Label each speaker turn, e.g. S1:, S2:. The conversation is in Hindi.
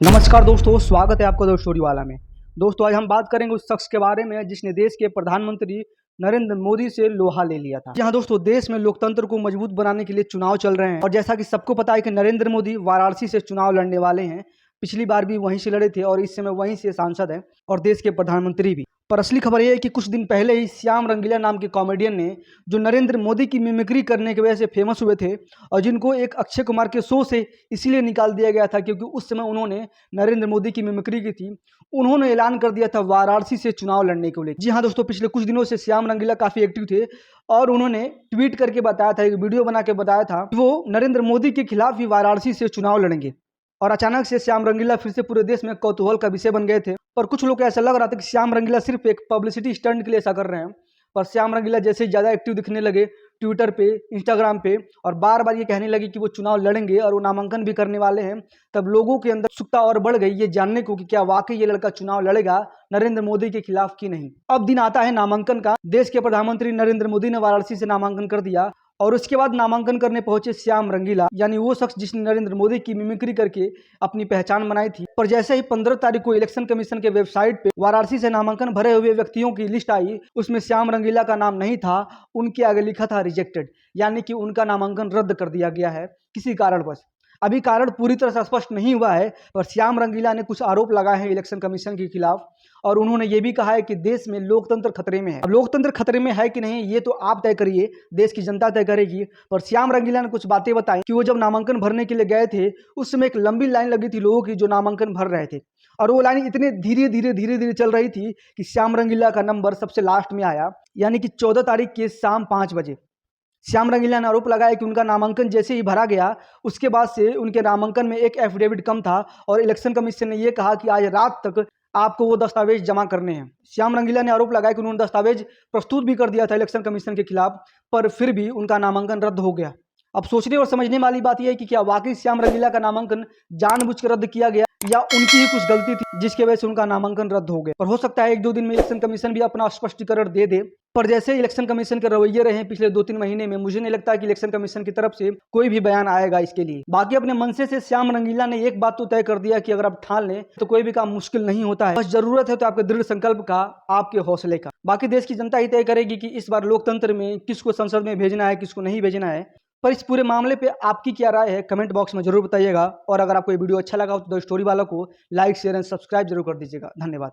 S1: नमस्कार दोस्तों, स्वागत है आपका दोस्त स्टोरी वाला में। दोस्तों, आज हम बात करेंगे उस शख्स के बारे में जिसने देश के प्रधानमंत्री नरेंद्र मोदी से लोहा ले लिया था। यहाँ दोस्तों, देश में लोकतंत्र को मजबूत बनाने के लिए चुनाव चल रहे हैं और जैसा कि सबको पता है कि नरेंद्र मोदी वाराणसी से चुनाव लड़ने वाले हैं। पिछली बार भी वहीं से लड़े थे और इस समय वहीं से सांसद हैं और देश के प्रधानमंत्री भी। पर असली खबर यह है कि कुछ दिन पहले ही श्याम रंगीला नाम के कॉमेडियन ने, जो नरेंद्र मोदी की मिमिक्री करने की वजह से फेमस हुए थे और जिनको एक अक्षय कुमार के शो से इसलिए निकाल दिया गया था क्योंकि उस समय उन्होंने नरेंद्र मोदी की मिमिक्री की थी, उन्होंने ऐलान कर दिया था वाराणसी से चुनाव लड़ने को लेकर। जी हाँ दोस्तों, पिछले कुछ दिनों से श्याम रंगीला काफी एक्टिव थे और उन्होंने ट्वीट करके बताया था, एक वीडियो बना के बताया था कि वो नरेंद्र मोदी के खिलाफ ही वाराणसी से चुनाव लड़ेंगे। और अचानक से श्याम रंगीला फिर से पूरे देश में कौतूहल का विषय बन गए थे। पर कुछ लोग को ऐसा लग रहा था कि श्याम रंगीला सिर्फ एक पब्लिसिटी स्टंट के लिए ऐसा कर रहे हैं। पर श्याम रंगीला जैसे ही ज़्यादा एक्टिव दिखने लगे ट्विटर पे, इंस्टाग्राम पे, और बार बार ये कहने लगे कि वो चुनाव लड़ेंगे और वो नामांकन भी करने वाले हैं, तब लोगों के अंदर उत्सुकता और बढ़ गई ये जानने को कि क्या वाकई ये लड़का चुनाव लड़ेगा नरेंद्र मोदी के खिलाफ कि नहीं। अब दिन आता है नामांकन का। देश के प्रधानमंत्री नरेंद्र मोदी ने वाराणसी से नामांकन कर दिया और उसके बाद नामांकन करने पहुंचे श्याम रंगीला, यानी वो शख्स जिसने नरेंद्र मोदी की मिमिक्री करके अपनी पहचान बनाई थी। पर जैसे ही 15 तारीख को इलेक्शन कमीशन के वेबसाइट पे वाराणसी से नामांकन भरे हुए व्यक्तियों की लिस्ट आई, उसमें श्याम रंगीला का नाम नहीं था। उनके आगे लिखा था रिजेक्टेड, यानी कि उनका नामांकन रद्द कर दिया गया है किसी कारणवश। अभी कारण पूरी तरह से स्पष्ट नहीं हुआ है, पर श्याम रंगीला ने कुछ आरोप लगाए हैं इलेक्शन कमीशन के खिलाफ और उन्होंने ये भी कहा है कि देश में लोकतंत्र खतरे में है। अब लोकतंत्र खतरे में है कि नहीं ये तो आप तय करिए, देश की जनता तय करेगी। पर श्याम रंगीला ने कुछ बातें बताई कि वो जब नामांकन भरने के लिए गए थे उस समय एक लंबी लाइन लगी थी लोगों की जो नामांकन भर रहे थे और वो लाइन इतने धीरे धीरे चल रही थी कि श्याम रंगीला का नंबर सबसे लास्ट में आया, यानी कि 14 तारीख के शाम 5 बजे। श्याम रंगीला ने आरोप लगाया कि उनका नामांकन जैसे ही भरा गया उसके बाद से उनके नामांकन में एक एफिडेविट कम था और इलेक्शन कमीशन ने यह कहा कि आज रात तक आपको वो दस्तावेज जमा करने हैं। श्याम रंगीला ने आरोप लगाया कि उन्होंने दस्तावेज प्रस्तुत भी कर दिया था इलेक्शन कमीशन के खिलाफ, पर फिर भी उनका नामांकन रद्द हो गया। अब सोचने और समझने वाली बात यह है कि क्या वाकई श्याम रंगीला का नामांकन जानबूझकर रद्द किया गया या उनकी ही कुछ गलती थी जिसकी वजह से उनका नामांकन रद्द हो गया। और हो सकता है 1-2 दिन में इलेक्शन कमीशन भी अपना स्पष्टीकरण दे दे। पर जैसे इलेक्शन कमीशन के रवैये रहे पिछले 2-3 महीने में, मुझे नहीं लगता कि इलेक्शन कमीशन की तरफ से कोई भी बयान आएगा इसके लिए। बाकी अपने मनसे से श्याम रंगीला ने एक बात तो तय कर दिया कि अगर आप ठान लें तो कोई भी काम मुश्किल नहीं होता है, बस जरूरत है तो आपके दृढ़ संकल्प का, आपके हौसले का। बाकी देश की जनता ही तय करेगी कि इस बार लोकतंत्र में किसको संसद में भेजना है, किसको नहीं भेजना है। पर इस पूरे मामले पे आपकी क्या राय है, कमेंट बॉक्स में जरूर बताइएगा। और अगर आपको ये वीडियो अच्छा लगा हो तो द स्टोरी वाला को लाइक, शेयर एंड सब्सक्राइब जरूर कर दीजिएगा। धन्यवाद।